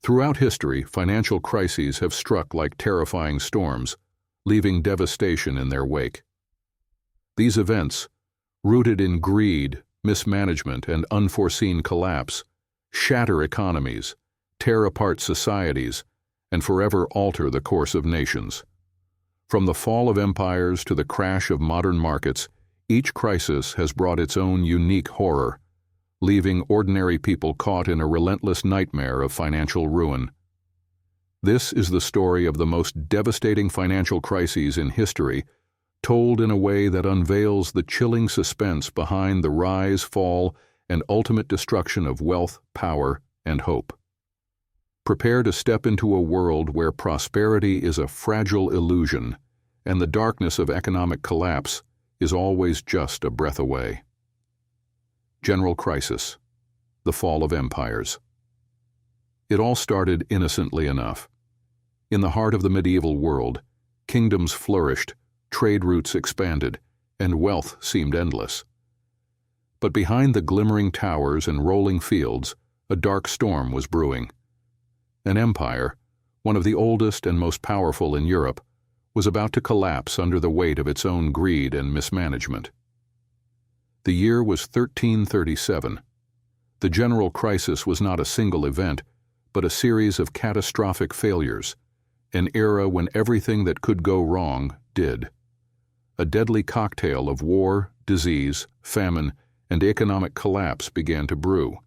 Throughout history, financial crises have struck like terrifying storms, leaving devastation in their wake. These events, rooted in greed, mismanagement, and unforeseen collapse, shatter economies, tear apart societies, and forever alter the course of nations. From the fall of empires to the crash of modern markets, each crisis has brought its own unique horror, leaving ordinary people caught in a relentless nightmare of financial ruin. This is the story of the most devastating financial crises in history, told in a way that unveils the chilling suspense behind the rise, fall, and ultimate destruction of wealth, power, and hope. Prepare to step into a world where prosperity is a fragile illusion, and the darkness of economic collapse is always just a breath away. General crisis, the fall of empires. It all started innocently enough. In the heart of the medieval world, kingdoms flourished, trade routes expanded, and wealth seemed endless. But behind the glimmering towers and rolling fields, a dark storm was brewing. An empire, one of the oldest and most powerful in Europe, was about to collapse under the weight of its own greed and mismanagement. The year was 1337. The general crisis was not a single event, but a series of catastrophic failures, an era when everything that could go wrong did. A deadly cocktail of war, disease, famine, and economic collapse began to brew.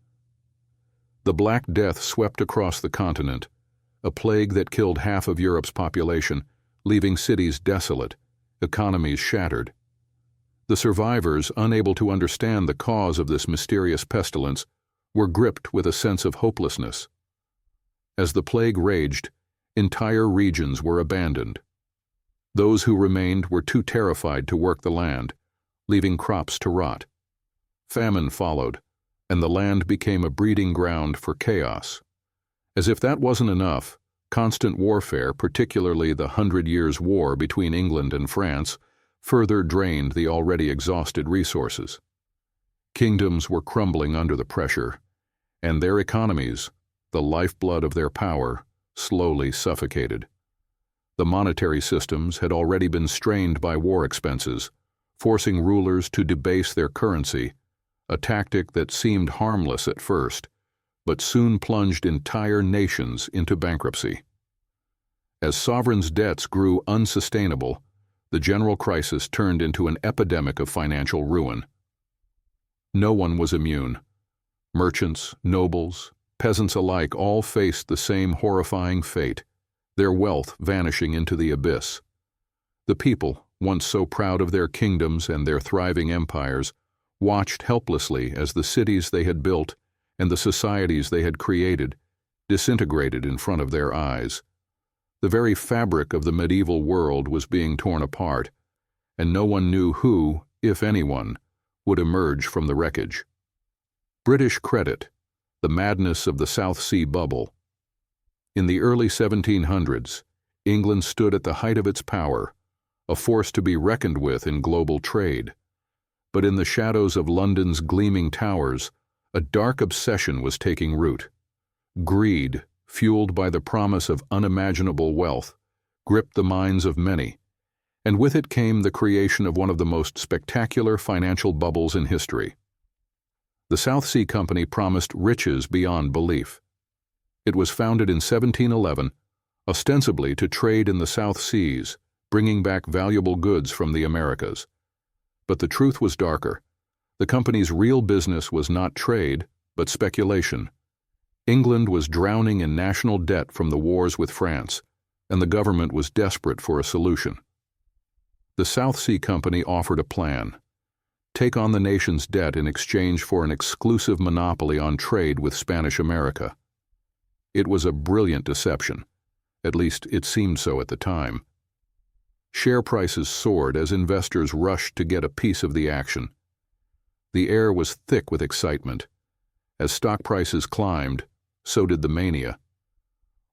The Black Death swept across the continent, a plague that killed half of Europe's population, leaving cities desolate, economies shattered. The survivors, unable to understand the cause of this mysterious pestilence, were gripped with a sense of hopelessness. As the plague raged, entire regions were abandoned. Those who remained were too terrified to work the land, leaving crops to rot. Famine followed, and the land became a breeding ground for chaos. As if that wasn't enough, constant warfare, particularly the 100 Years' War between England and France, further drained the already exhausted resources. Kingdoms were crumbling under the pressure, and their economies, the lifeblood of their power, slowly suffocated. The monetary systems had already been strained by war expenses, forcing rulers to debase their currency, a tactic that seemed harmless at first, but soon plunged entire nations into bankruptcy. As sovereigns' debts grew unsustainable, the general crisis turned into an epidemic of financial ruin. No one was immune. Merchants, nobles, peasants alike all faced the same horrifying fate, their wealth vanishing into the abyss. The people, once so proud of their kingdoms and their thriving empires, watched helplessly as the cities they had built and the societies they had created disintegrated in front of their eyes. The very fabric of the medieval world was being torn apart, and no one knew who, if anyone, would emerge from the wreckage. British credit, the madness of the South Sea bubble. In the early 1700s, England stood at the height of its power, a force to be reckoned with in global trade. But in the shadows of London's gleaming towers, a dark obsession was taking root. Greed, fueled by the promise of unimaginable wealth, gripped the minds of many, and with it came the creation of one of the most spectacular financial bubbles in history. The South Sea Company promised riches beyond belief. It was founded in 1711, ostensibly to trade in the South Seas, bringing back valuable goods from the Americas. But the truth was darker. The company's real business was not trade, but speculation. England was drowning in national debt from the wars with France, and the government was desperate for a solution. The South Sea Company offered a plan: take on the nation's debt in exchange for an exclusive monopoly on trade with Spanish America. It was a brilliant deception. At least it seemed so at the time. Share prices soared as investors rushed to get a piece of the action. The air was thick with excitement. As stock prices climbed, so did the mania.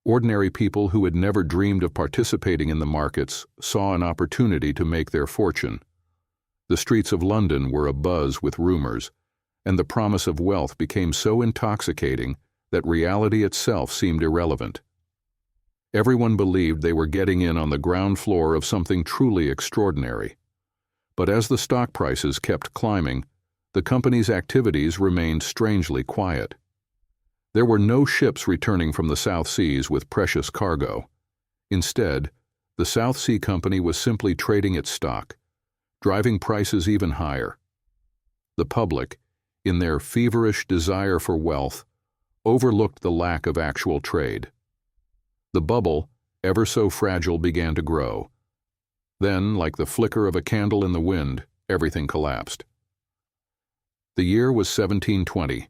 Ordinary people who had never dreamed of participating in the markets saw an opportunity to make their fortune. The streets of London were abuzz with rumors, and the promise of wealth became so intoxicating that reality itself seemed irrelevant. Everyone believed they were getting in on the ground floor of something truly extraordinary. But as the stock prices kept climbing, the company's activities remained strangely quiet. There were no ships returning from the South Seas with precious cargo. Instead, the South Sea Company was simply trading its stock, driving prices even higher. The public, in their feverish desire for wealth, overlooked the lack of actual trade. The bubble, ever so fragile, began to grow. Then, like the flicker of a candle in the wind, everything collapsed. The year was 1720.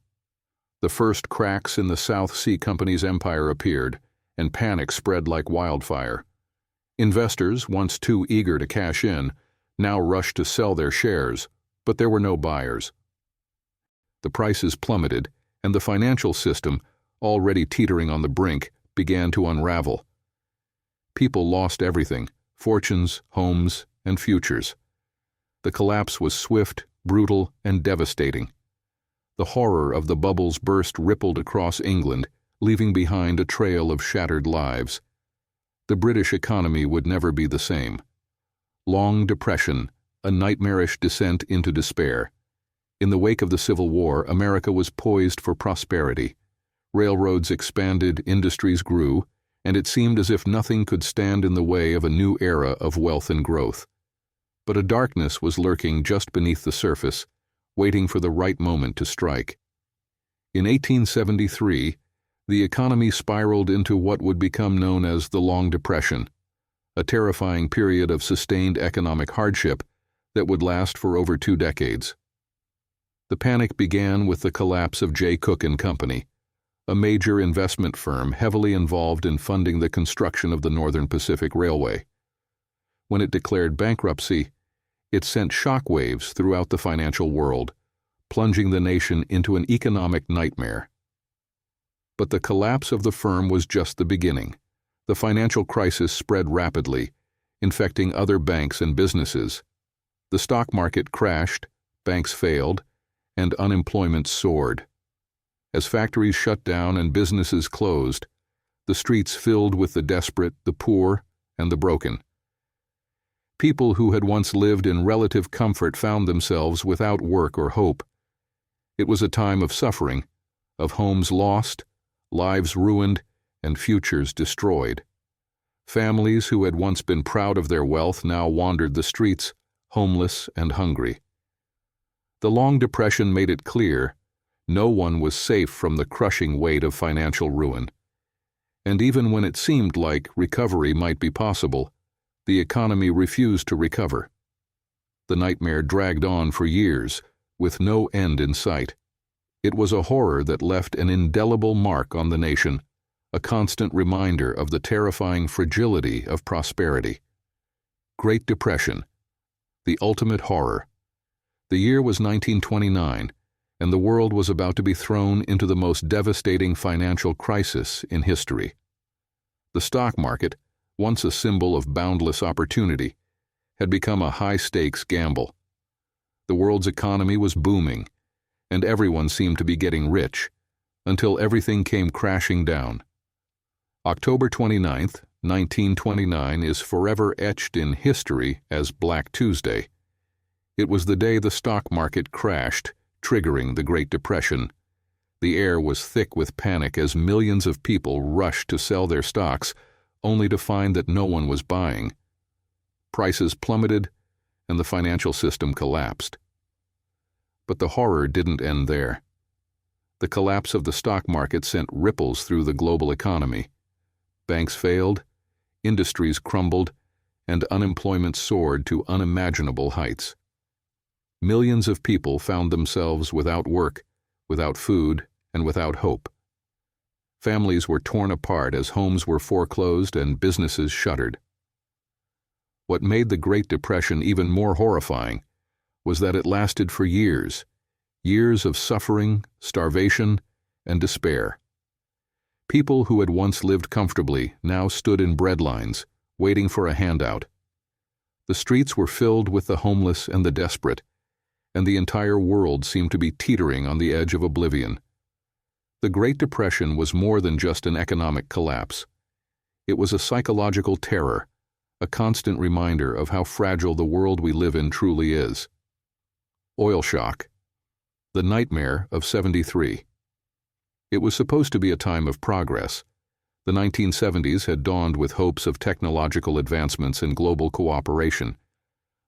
The first cracks in the South Sea Company's empire appeared, and panic spread like wildfire. Investors, once too eager to cash in, now rushed to sell their shares, but there were no buyers. The prices plummeted, and the financial system, already teetering on the brink, began to unravel. People lost everything: fortunes, homes, and futures. The collapse was swift, brutal, and devastating. The horror of the bubble's burst rippled across England, leaving behind a trail of shattered lives. The British economy would never be the same. Long depression, a nightmarish descent into despair. In the wake of the Civil War, America was poised for prosperity. Railroads expanded, industries grew, and it seemed as if nothing could stand in the way of a new era of wealth and growth. But a darkness was lurking just beneath the surface, waiting for the right moment to strike. In 1873, the economy spiraled into what would become known as the Long Depression, a terrifying period of sustained economic hardship that would last for over 2 decades. The panic began with the collapse of J. Cook & Company, a major investment firm heavily involved in funding the construction of the Northern Pacific Railway. When it declared bankruptcy, it sent shockwaves throughout the financial world, plunging the nation into an economic nightmare. But the collapse of the firm was just the beginning. The financial crisis spread rapidly, infecting other banks and businesses. The stock market crashed, banks failed, and unemployment soared. As factories shut down and businesses closed, the streets filled with the desperate, the poor, and the broken. People who had once lived in relative comfort found themselves without work or hope. It was a time of suffering, of homes lost, lives ruined, and futures destroyed. Families who had once been proud of their wealth now wandered the streets, homeless and hungry. The Long Depression made it clear no one was safe from the crushing weight of financial ruin. And even when it seemed like recovery might be possible, the economy refused to recover. The nightmare dragged on for years, with no end in sight. It was a horror that left an indelible mark on the nation, a constant reminder of the terrifying fragility of prosperity. Great Depression, the ultimate horror. The year was 1929, and the world was about to be thrown into the most devastating financial crisis in history. The stock market, once a symbol of boundless opportunity, had become a high-stakes gamble. The world's economy was booming, and everyone seemed to be getting rich, until everything came crashing down. October 29, 1929 is forever etched in history as Black Tuesday. It was the day the stock market crashed, triggering the Great Depression. The air was thick with panic as millions of people rushed to sell their stocks, only to find that no one was buying. Prices plummeted, and the financial system collapsed. But the horror didn't end there. The collapse of the stock market sent ripples through the global economy. Banks failed, industries crumbled, and unemployment soared to unimaginable heights. Millions of people found themselves without work, without food, and without hope. Families were torn apart as homes were foreclosed and businesses shuttered. What made the Great Depression even more horrifying was that it lasted for years, years of suffering, starvation, and despair. People who had once lived comfortably now stood in breadlines, waiting for a handout. The streets were filled with the homeless and the desperate, and the entire world seemed to be teetering on the edge of oblivion. The Great Depression was more than just an economic collapse. It was a psychological terror, a constant reminder of how fragile the world we live in truly is. Oil shock. The nightmare of '73. It was supposed to be a time of progress. The 1970s had dawned with hopes of technological advancements and global cooperation.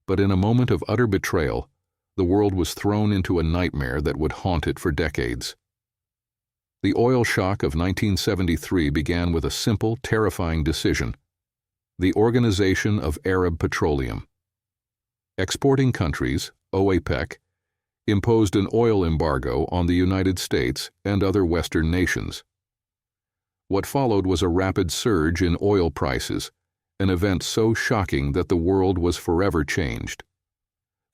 But in a moment of utter betrayal, the world was thrown into a nightmare that would haunt it for decades. The oil shock of 1973 began with a simple, terrifying decision: the Organization of Arab Petroleum. Exporting countries, OAPEC, imposed an oil embargo on the United States and other Western nations. What followed was a rapid surge in oil prices, an event so shocking that the world was forever changed.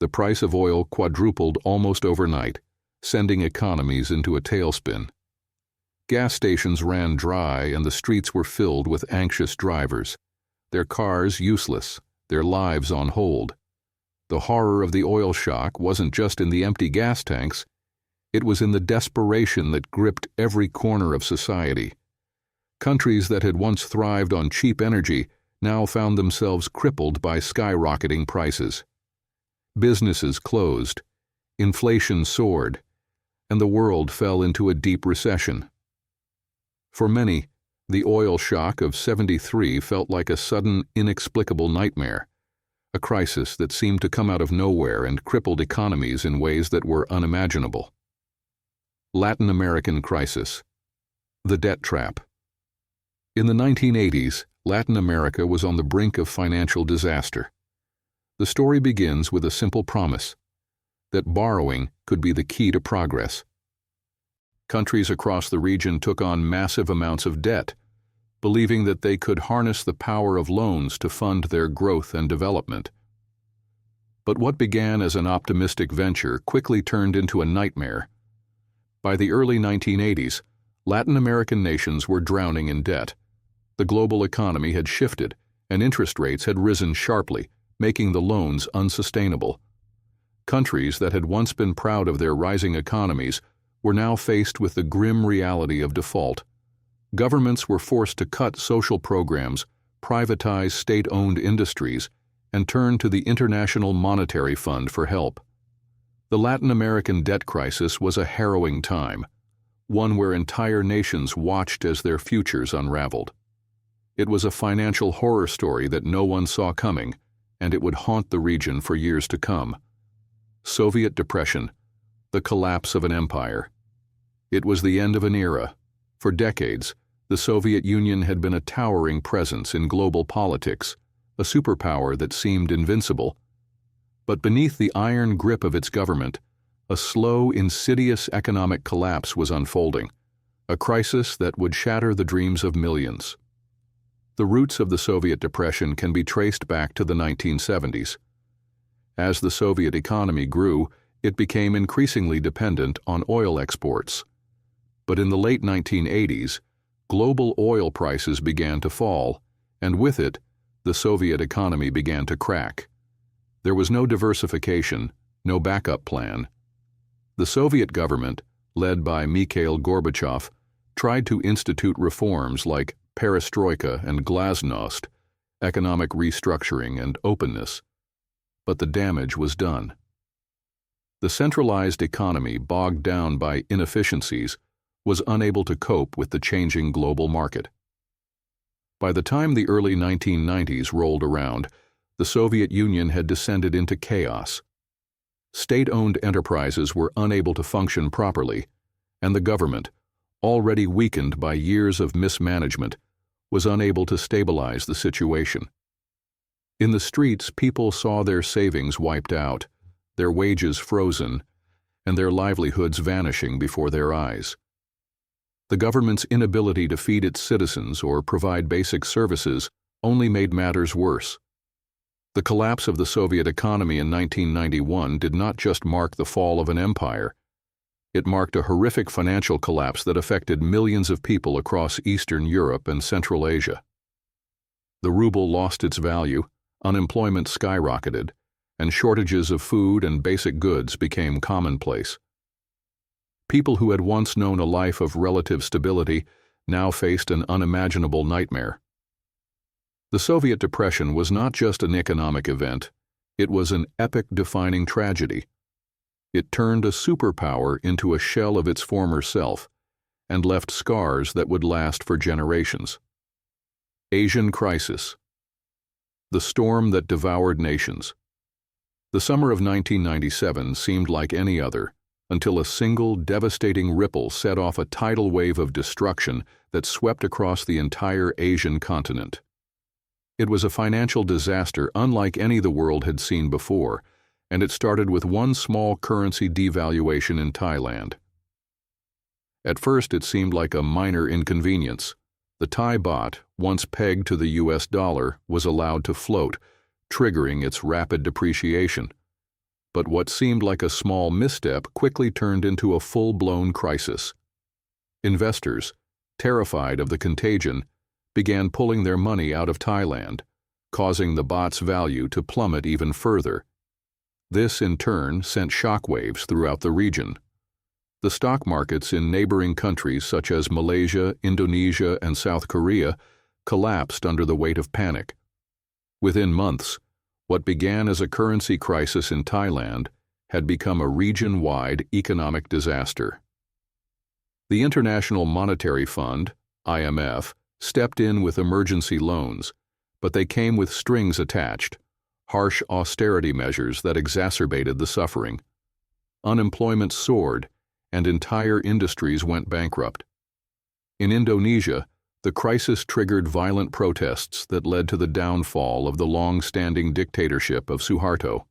The price of oil quadrupled almost overnight, sending economies into a tailspin. Gas stations ran dry and the streets were filled with anxious drivers, their cars useless, their lives on hold. The horror of the oil shock wasn't just in the empty gas tanks, it was in the desperation that gripped every corner of society. Countries that had once thrived on cheap energy now found themselves crippled by skyrocketing prices. Businesses closed, inflation soared, and the world fell into a deep recession. For many, the oil shock of '73 felt like a sudden, inexplicable nightmare, a crisis that seemed to come out of nowhere and crippled economies in ways that were unimaginable. Latin American crisis. The debt trap. In the 1980s, Latin America was on the brink of financial disaster. The story begins with a simple promise: that borrowing could be the key to progress. Countries across the region took on massive amounts of debt, believing that they could harness the power of loans to fund their growth and development. But what began as an optimistic venture quickly turned into a nightmare. By the early 1980s, Latin American nations were drowning in debt. The global economy had shifted, and interest rates had risen sharply, making the loans unsustainable. Countries that had once been proud of their rising economies were now faced with the grim reality of default. Governments were forced to cut social programs, privatize state-owned industries, and turn to the International Monetary Fund for help. The Latin American debt crisis was a harrowing time, one where entire nations watched as their futures unraveled. It was a financial horror story that no one saw coming, and it would haunt the region for years to come. Soviet depression, the collapse of an empire. It was the end of an era. For decades, the Soviet Union had been a towering presence in global politics, a superpower that seemed invincible. But beneath the iron grip of its government, a slow, insidious economic collapse was unfolding, a crisis that would shatter the dreams of millions. The roots of the Soviet depression can be traced back to the 1970s. As the Soviet economy grew, it became increasingly dependent on oil exports. But in the late 1980s, global oil prices began to fall, and with it, the Soviet economy began to crack. There was no diversification, no backup plan. The Soviet government, led by Mikhail Gorbachev, tried to institute reforms like perestroika and glasnost, economic restructuring and openness. But the damage was done. The centralized economy, bogged down by inefficiencies, was unable to cope with the changing global market. By the time the early 1990s rolled around, the Soviet Union had descended into chaos. State-owned enterprises were unable to function properly, and the government, already weakened by years of mismanagement, was unable to stabilize the situation. In the streets, people saw their savings wiped out, their wages frozen, and their livelihoods vanishing before their eyes. The government's inability to feed its citizens or provide basic services only made matters worse. The collapse of the Soviet economy in 1991 did not just mark the fall of an empire. It marked a horrific financial collapse that affected millions of people across Eastern Europe and Central Asia. The ruble lost its value, unemployment skyrocketed, and shortages of food and basic goods became commonplace. People who had once known a life of relative stability now faced an unimaginable nightmare. The Soviet depression was not just an economic event, it was an epoch-defining tragedy. It turned a superpower into a shell of its former self and left scars that would last for generations. Asian crisis. The storm that devoured nations. The summer of 1997 seemed like any other, until a single devastating ripple set off a tidal wave of destruction that swept across the entire Asian continent. It was a financial disaster unlike any the world had seen before, and it started with one small currency devaluation in Thailand. At first it seemed like a minor inconvenience. The Thai baht, once pegged to the US dollar, was allowed to float, triggering its rapid depreciation. But what seemed like a small misstep quickly turned into a full-blown crisis. Investors, terrified of the contagion, began pulling their money out of Thailand, causing the baht's value to plummet even further. This, in turn, sent shockwaves throughout the region. The stock markets in neighboring countries such as Malaysia, Indonesia, and South Korea collapsed under the weight of panic. Within months, what began as a currency crisis in Thailand had become a region-wide economic disaster. The International Monetary Fund, IMF, stepped in with emergency loans, but they came with strings attached, harsh austerity measures that exacerbated the suffering. Unemployment soared, and entire industries went bankrupt. In Indonesia, the crisis triggered violent protests that led to the downfall of the long-standing dictatorship of Suharto.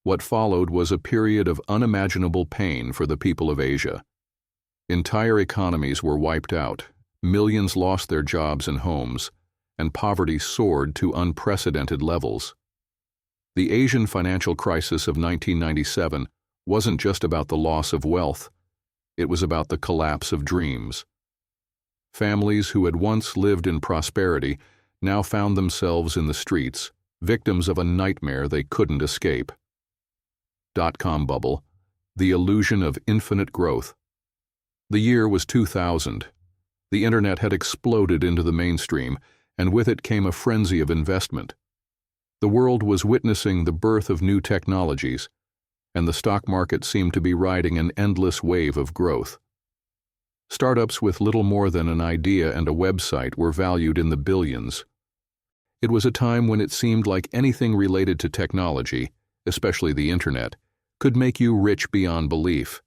What followed was a period of unimaginable pain for the people of Asia. Entire economies were wiped out, millions lost their jobs and homes, and poverty soared to unprecedented levels. The Asian financial crisis of 1997 wasn't just about the loss of wealth, it was about the collapse of dreams. Families who had once lived in prosperity now found themselves in the streets, victims of a nightmare they couldn't escape. Dot-com bubble, the illusion of infinite growth. The year was 2000. The internet had exploded into the mainstream, and with it came a frenzy of investment. The world was witnessing the birth of new technologies, and the stock market seemed to be riding an endless wave of growth. Startups with little more than an idea and a website were valued in the billions. It was a time when it seemed like anything related to technology, especially the internet, could make you rich beyond belief.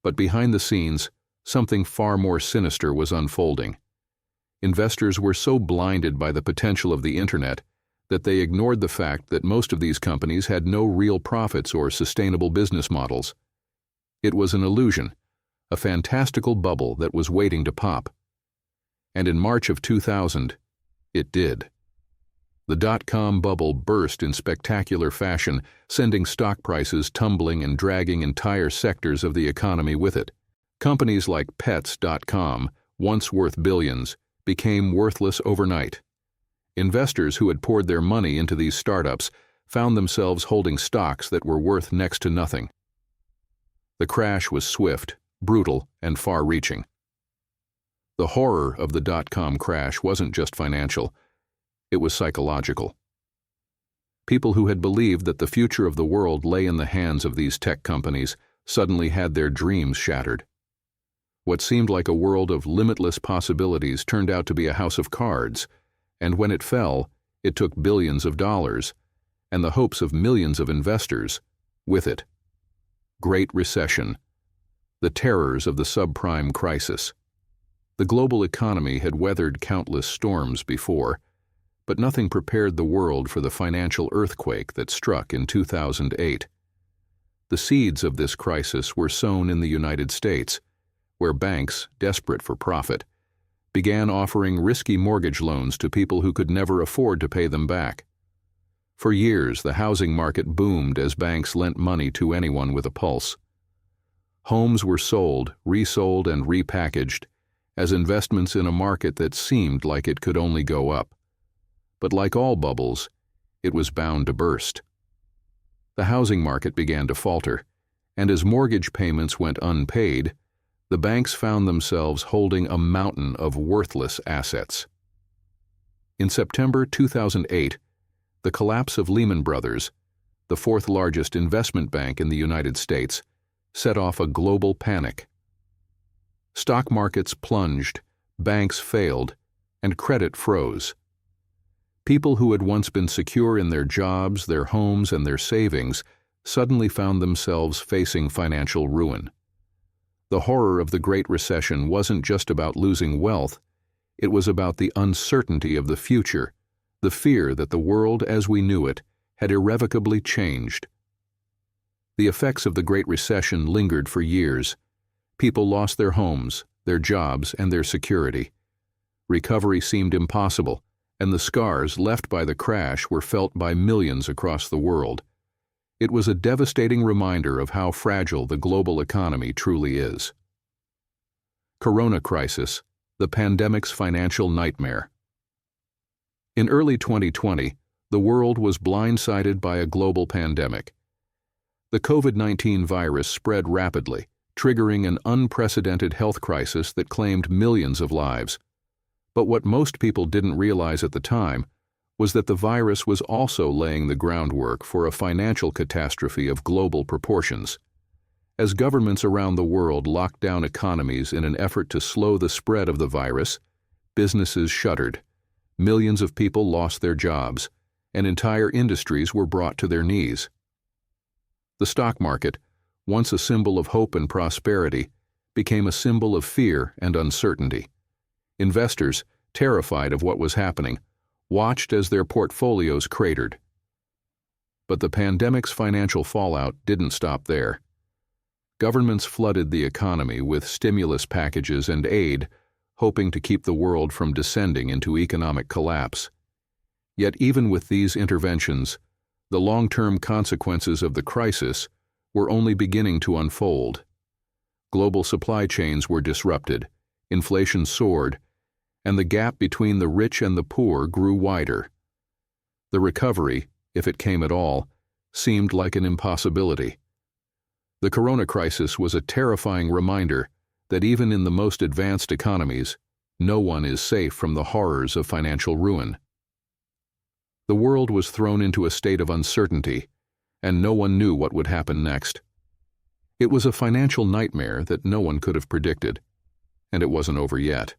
But behind the scenes, something far more sinister was unfolding. Investors were so blinded by the potential of the internet that they ignored the fact that most of these companies had no real profits or sustainable business models. It was an illusion, a fantastical bubble that was waiting to pop. And in March of 2000, it did. The dot-com bubble burst in spectacular fashion, sending stock prices tumbling and dragging entire sectors of the economy with it. Companies like Pets.com, once worth billions, became worthless overnight. Investors who had poured their money into these startups found themselves holding stocks that were worth next to nothing. The crash was swift, brutal, and far-reaching. The horror of the dot-com crash wasn't just financial, it was psychological. People who had believed that the future of the world lay in the hands of these tech companies suddenly had their dreams shattered. What seemed like a world of limitless possibilities turned out to be a house of cards, and when it fell, it took billions of dollars, and the hopes of millions of investors, with it. Great Recession. The terrors of the subprime crisis. The global economy had weathered countless storms before, but nothing prepared the world for the financial earthquake that struck in 2008. The seeds of this crisis were sown in the United States, where banks, desperate for profit, began offering risky mortgage loans to people who could never afford to pay them back. For years, the housing market boomed as banks lent money to anyone with a pulse. Homes were sold, resold, and repackaged as investments in a market that seemed like it could only go up. But like all bubbles, it was bound to burst. The housing market began to falter, and as mortgage payments went unpaid, the banks found themselves holding a mountain of worthless assets. In September 2008, the collapse of Lehman Brothers, the fourth largest investment bank in the United States, set off a global panic. Stock markets plunged, banks failed, and credit froze. People who had once been secure in their jobs, their homes, and their savings suddenly found themselves facing financial ruin. The horror of the Great Recession wasn't just about losing wealth, it was about the uncertainty of the future, the fear that the world as we knew it had irrevocably changed. The effects of the Great Recession lingered for years. People lost their homes, their jobs, and their security. Recovery seemed impossible, and the scars left by the crash were felt by millions across the world. It was a devastating reminder of how fragile the global economy truly is. Corona crisis, the pandemic's financial nightmare. In early 2020, the world was blindsided by a global pandemic. The COVID-19 virus spread rapidly, triggering an unprecedented health crisis that claimed millions of lives. But what most people didn't realize at the time was that the virus was also laying the groundwork for a financial catastrophe of global proportions. As governments around the world locked down economies in an effort to slow the spread of the virus, businesses shuttered, millions of people lost their jobs, and entire industries were brought to their knees. The stock market, once a symbol of hope and prosperity, became a symbol of fear and uncertainty. Investors, terrified of what was happening, watched as their portfolios cratered. But the pandemic's financial fallout didn't stop there. Governments flooded the economy with stimulus packages and aid, hoping to keep the world from descending into economic collapse. Yet even with these interventions, the long-term consequences of the crisis were only beginning to unfold. Global supply chains were disrupted, inflation soared, and the gap between the rich and the poor grew wider. The recovery, if it came at all, seemed like an impossibility. The corona crisis was a terrifying reminder that even in the most advanced economies, no one is safe from the horrors of financial ruin. The world was thrown into a state of uncertainty, and no one knew what would happen next. It was a financial nightmare that no one could have predicted, and it wasn't over yet.